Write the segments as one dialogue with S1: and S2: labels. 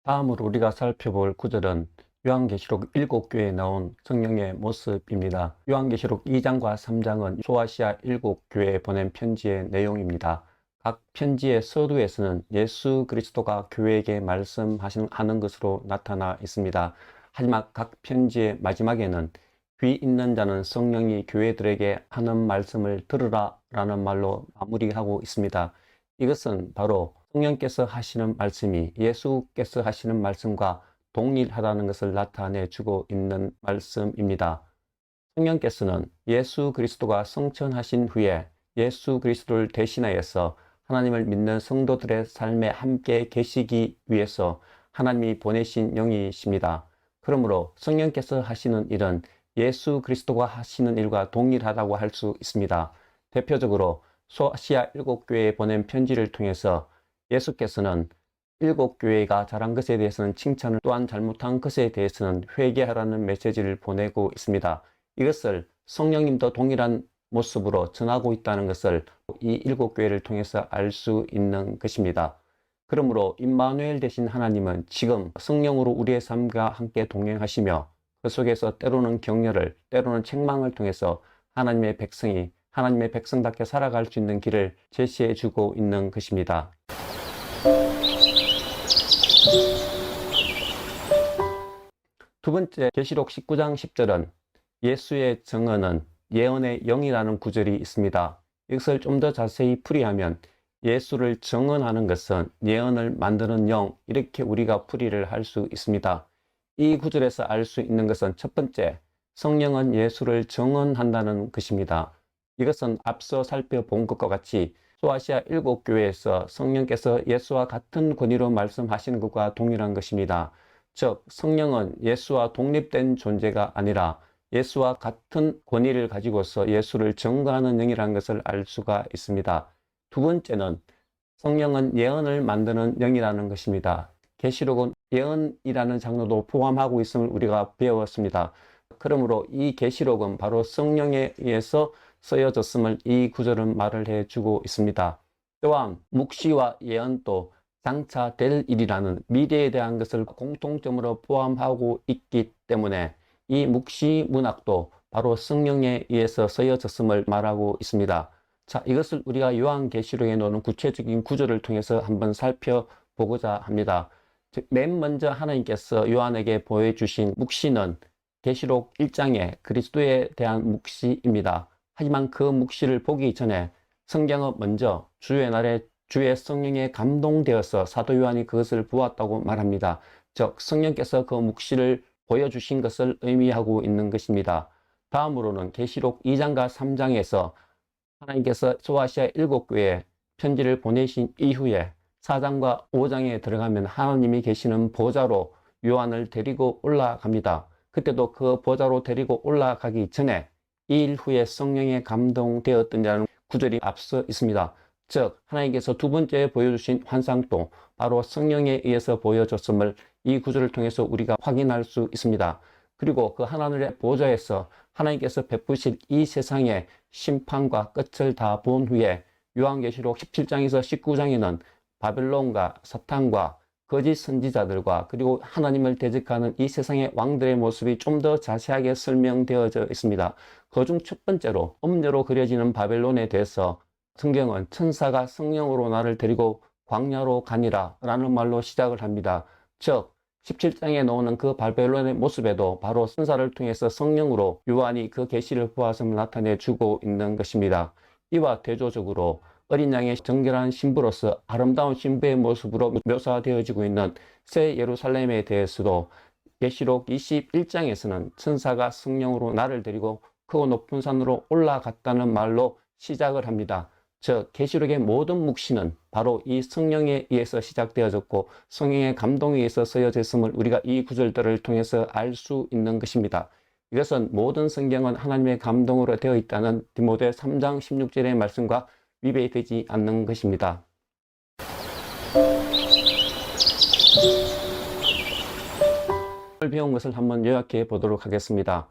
S1: 다음으로 우리가 살펴볼 구절은 요한계시록 7교회에 나온 성령의 모습입니다. 요한계시록 2장과 3장은 소아시아 7교회에 보낸 편지의 내용입니다. 각 편지의 서두에서는 예수 그리스도가 교회에게 말씀하는 것으로 나타나 있습니다. 하지만 각 편지의 마지막에는 귀 있는 자는 성령이 교회들에게 하는 말씀을 들으라 라는 말로 마무리하고 있습니다. 이것은 바로 성령께서 하시는 말씀이 예수께서 하시는 말씀과 동일하다는 것을 나타내 주고 있는 말씀입니다. 성령께서는 예수 그리스도가 성천하신 후에 예수 그리스도를 대신하여서 하나님을 믿는 성도들의 삶에 함께 계시기 위해서 하나님이 보내신 영이십니다. 그러므로 성령께서 하시는 일은 예수 그리스도가 하시는 일과 동일하다고 할 수 있습니다. 대표적으로 소아시아 7교회에 보낸 편지를 통해서 예수께서는 7교회가 잘한 것에 대해서는 칭찬을, 또한 잘못한 것에 대해서는 회개하라는 메시지를 보내고 있습니다. 이것을 성령님도 동일한 모습으로 전하고 있다는 것을 이 7교회를 통해서 알 수 있는 것입니다. 그러므로 임마누엘 되신 하나님은 지금 성령으로 우리의 삶과 함께 동행하시며 그 속에서 때로는 격려를, 때로는 책망을 통해서 하나님의 백성이 하나님의 백성답게 살아갈 수 있는 길을 제시해 주고 있는 것입니다. 두 번째, 계시록 19장 10절은 예수의 정언은 예언의 영이라는 구절이 있습니다. 이것을 좀 더 자세히 풀이하면 예수를 정언하는 것은 예언을 만드는 영, 이렇게 우리가 풀이를 할 수 있습니다. 이 구절에서 알 수 있는 것은 첫 번째, 성령은 예수를 정언한다는 것입니다. 이것은 앞서 살펴본 것과 같이 소아시아 7교회에서 성령께서 예수와 같은 권위로 말씀하시는 것과 동일한 것입니다. 즉, 성령은 예수와 독립된 존재가 아니라 예수와 같은 권위를 가지고서 예수를 증거하는 영이라는 것을 알 수가 있습니다. 두 번째는 성령은 예언을 만드는 영이라는 것입니다. 계시록은 예언이라는 장르도 포함하고 있음을 우리가 배웠습니다. 그러므로 이 계시록은 바로 성령에 의해서 쓰여졌음을 이 구절은 말을 해주고 있습니다. 또한 묵시와 예언도 장차 될 일이라는 미래에 대한 것을 공통점으로 포함하고 있기 때문에 이 묵시 문학도 바로 성령에 의해서 쓰여졌음을 말하고 있습니다. 자, 이것을 우리가 요한계시록에 나오는 구체적인 구절을 통해서 한번 살펴보고자 합니다. 즉, 맨 먼저 하나님께서 요한에게 보여주신 묵시는 계시록 1장의 그리스도에 대한 묵시입니다. 하지만 그 묵시를 보기 전에 성경은 먼저 주의 날에 주의 성령에 감동되어서 사도 요한이 그것을 보았다고 말합니다. 즉, 성령께서 그 묵시를 보여주신 것을 의미하고 있는 것입니다. 다음으로는 계시록 2장과 3장에서 하나님께서 소아시아 7교회에 편지를 보내신 이후에 4장과 5장에 들어가면 하나님이 계시는 보좌로 요한을 데리고 올라갑니다. 그때도 그 보좌로 데리고 올라가기 전에 2일 후에 성령에 감동되었더니라는 구절이 앞서 있습니다. 즉, 하나님께서 두 번째 보여주신 환상도 바로 성령에 의해서 보여줬음을 이 구절을 통해서 우리가 확인할 수 있습니다. 그리고 그 하나님의 보좌에서 하나님께서 베푸실 이 세상의 심판과 끝을 다 본 후에 요한계시록 17장에서 19장에는 바벨론과 사탄과 거짓 선지자들과 그리고 하나님을 대적하는 이 세상의 왕들의 모습이 좀 더 자세하게 설명되어져 있습니다. 그중 첫 번째로 엄녀로 그려지는 바벨론에 대해서 성경은 천사가 성령으로 나를 데리고 광야로 가니라 라는 말로 시작을 합니다. 즉, 17장에 나오는 그 바벨론의 모습에도 바로 천사를 통해서 성령으로 요한이 그 계시를 보았음을 나타내 주고 있는 것입니다. 이와 대조적으로 어린 양의 정결한 신부로서 아름다운 신부의 모습으로 묘사되어지고 있는 새 예루살렘에 대해서도 계시록 21장에서는 천사가 성령으로 나를 데리고 크고 높은 산으로 올라갔다는 말로 시작을 합니다. 즉, 계시록의 모든 묵시는 바로 이 성령에 의해서 시작되어졌고 성령의 감동에 의해서 쓰여졌음을 우리가 이 구절들을 통해서 알 수 있는 것입니다. 이것은 모든 성경은 하나님의 감동으로 되어 있다는 디모데 3장 16절의 말씀과 위배되지 않는 것입니다. 오늘 배운 것을 한번 요약해 보도록 하겠습니다.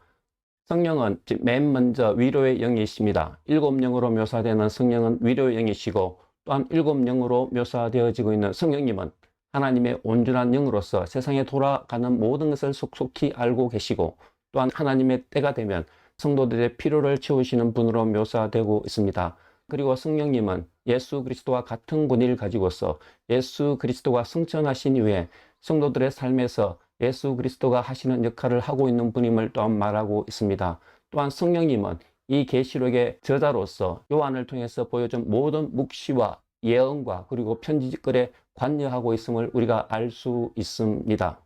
S1: 성령은 맨 먼저 위로의 영이십니다. 7영으로 묘사되는 성령은 위로의 영이시고, 또한 7영으로 묘사되어지고 있는 성령님은 하나님의 온전한 영으로서 세상에 돌아가는 모든 것을 속속히 알고 계시고, 또한 하나님의 때가 되면 성도들의 필요를 채우시는 분으로 묘사되고 있습니다. 그리고 성령님은 예수 그리스도와 같은 권위를 가지고서 예수 그리스도가 승천하신 이후에 성도들의 삶에서 예수 그리스도가 하시는 역할을 하고 있는 분임을 또한 말하고 있습니다. 또한 성령님은 이 계시록의 저자로서 요한을 통해서 보여준 모든 묵시와 예언과 그리고 편지글에 관여하고 있음을 우리가 알 수 있습니다.